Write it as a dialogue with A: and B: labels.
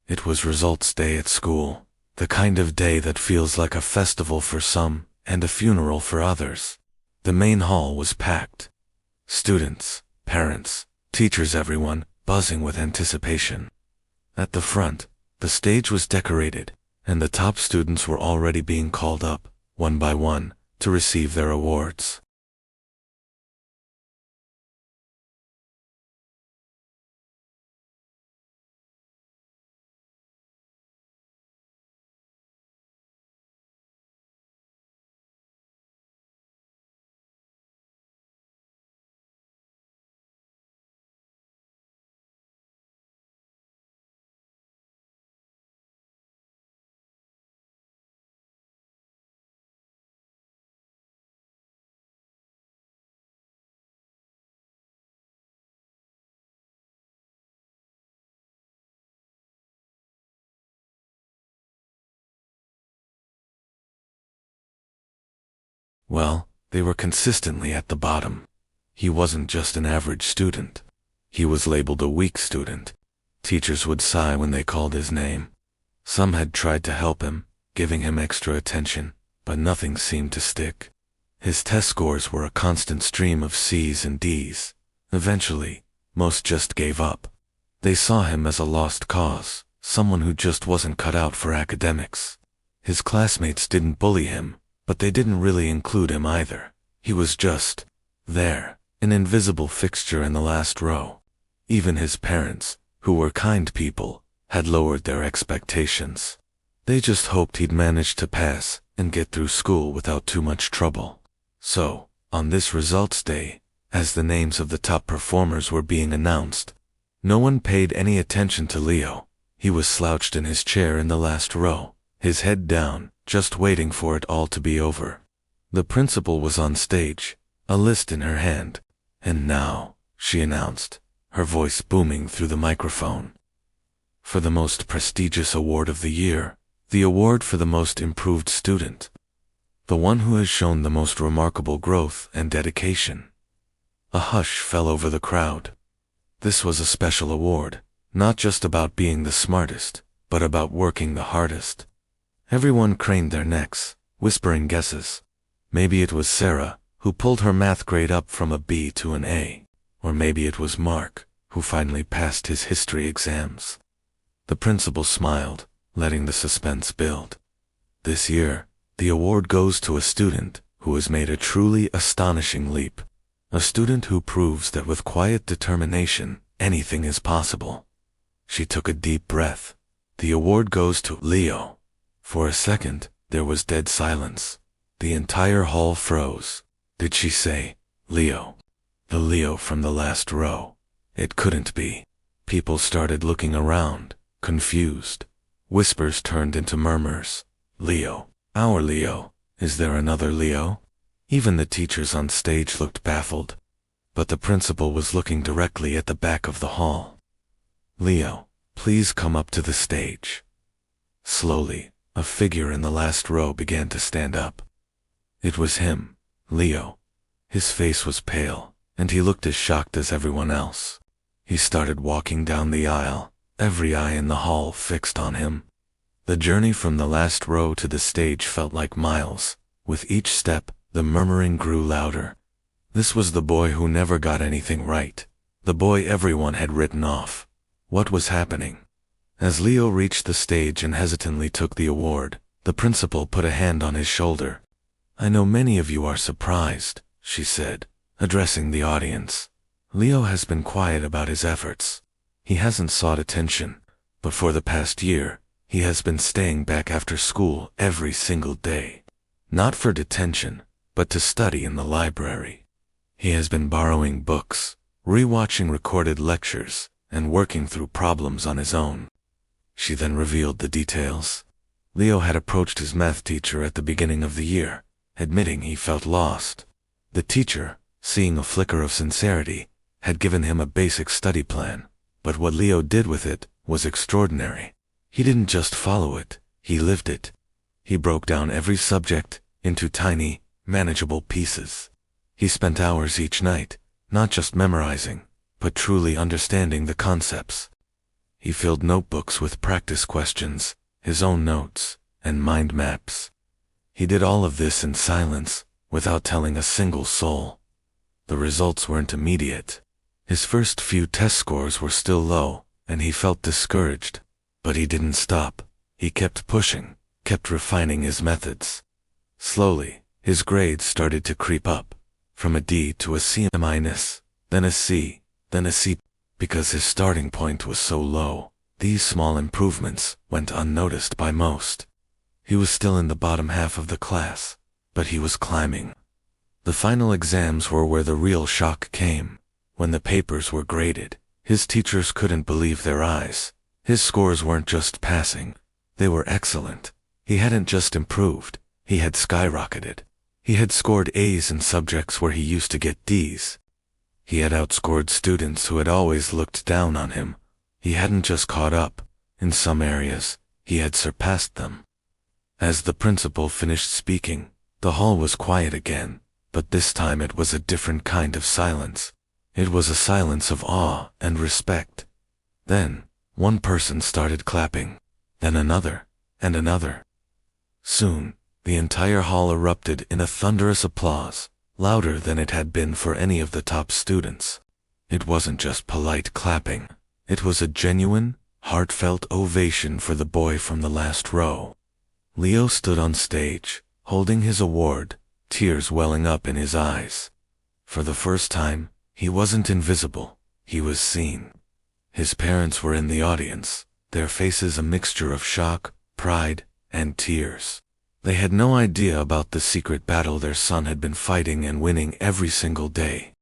A: It was results day at school, the kind of day that feels like a festival for some and a funeral for others. The main hall was packed. Students, parents, teachers, everyone buzzing with anticipation. At the front, the stage was decorated, and the top students were already being called up, one by one, to receive their awards. Well, they were consistently at the bottom. He wasn't just an average student. He was labeled a weak student. Teachers would sigh when they called his name. Some had tried to help him, giving him extra attention, but nothing seemed to stick. His test scores were a constant stream of C's and D's. Eventually, most just gave up. They saw him as a lost cause, someone who just wasn't cut out for academics. His classmates didn't bully him, but they didn't really include him either. He was just there, an invisible fixture in the last row. Even his parents, who were kind people, had lowered their expectations. They just hoped he'd manage to pass and get through school without too much trouble. So, on this results day, as the names of the top performers were being announced, no one paid any attention to Leo. He was slouched in his chair in the last row, his head down, just waiting for it all to be over. The principal was on stage, a list in her hand. "And now," she announced, her voice booming through the microphone, "for the most prestigious award of the year, the award for the most improved student, the one who has shown the most remarkable growth and dedication." A hush fell over the crowd. This was a special award, not just about being the smartest, but about working the hardest. Everyone craned their necks, whispering guesses. Maybe it was Sarah, who pulled her math grade up from a B to an A. Or maybe it was Mark, who finally passed his history exams. The principal smiled, letting the suspense build. This year, the award goes to a student who has made a truly astonishing leap. A student who proves that with quiet determination, anything is possible. She took a deep breath. The award goes to Leo. For a second, there was dead silence. The entire hall froze. Did she say, Leo? The Leo from the last row. It couldn't be. People started looking around, confused. Whispers turned into murmurs. Leo. Our Leo. Is there another Leo? Even the teachers on stage looked baffled. But the principal was looking directly at the back of the hall. Leo, please come up to the stage. Slowly, a figure in the last row began to stand up. It was him, Leo. His face was pale, and he looked as shocked as everyone else. He started walking down the aisle, every eye in the hall fixed on him. The journey from the last row to the stage felt like miles. With each step, the murmuring grew louder. This was the boy who never got anything right. The boy everyone had written off. What was happening? As Leo reached the stage and hesitantly took the award, the principal put a hand on his shoulder. "I know many of you are surprised," she said, addressing the audience. "Leo has been quiet about his efforts. He hasn't sought attention, but for the past year, he has been staying back after school every single day. Not for detention, but to study in the library. He has been borrowing books, rewatching recorded lectures, and working through problems on his own." She then revealed the details. Leo had approached his math teacher at the beginning of the year, admitting he felt lost. The teacher, seeing a flicker of sincerity, had given him a basic study plan, but what Leo did with it was extraordinary. He didn't just follow it, he lived it. He broke down every subject into tiny, manageable pieces. He spent hours each night, not just memorizing, but truly understanding the concepts. He filled notebooks with practice questions, his own notes, and mind maps. He did all of this in silence, without telling a single soul. The results weren't immediate. His first few test scores were still low, and he felt discouraged. But he didn't stop. He kept pushing, kept refining his methods. Slowly, his grades started to creep up, from a D to a C-, then a C, then a C. Because his starting point was so low, these small improvements went unnoticed by most. He was still in the bottom half of the class, but he was climbing. The final exams were where the real shock came. When the papers were graded, his teachers couldn't believe their eyes. His scores weren't just passing, they were excellent. He hadn't just improved, he had skyrocketed. He had scored A's in subjects where he used to get D's. He had outscored students who had always looked down on him. He hadn't just caught up. In some areas, he had surpassed them. As the principal finished speaking, the hall was quiet again, but this time it was a different kind of silence. It was a silence of awe and respect. Then, one person started clapping, then another, and another. Soon, the entire hall erupted in a thunderous applause, louder than it had been for any of the top students. It wasn't just polite clapping. It was a genuine, heartfelt ovation for the boy from the last row. Leo stood on stage, holding his award, tears welling up in his eyes. For the first time, he wasn't invisible, he was seen. His parents were in the audience, their faces a mixture of shock, pride, and tears. They had no idea about the secret battle their son had been fighting and winning every single day.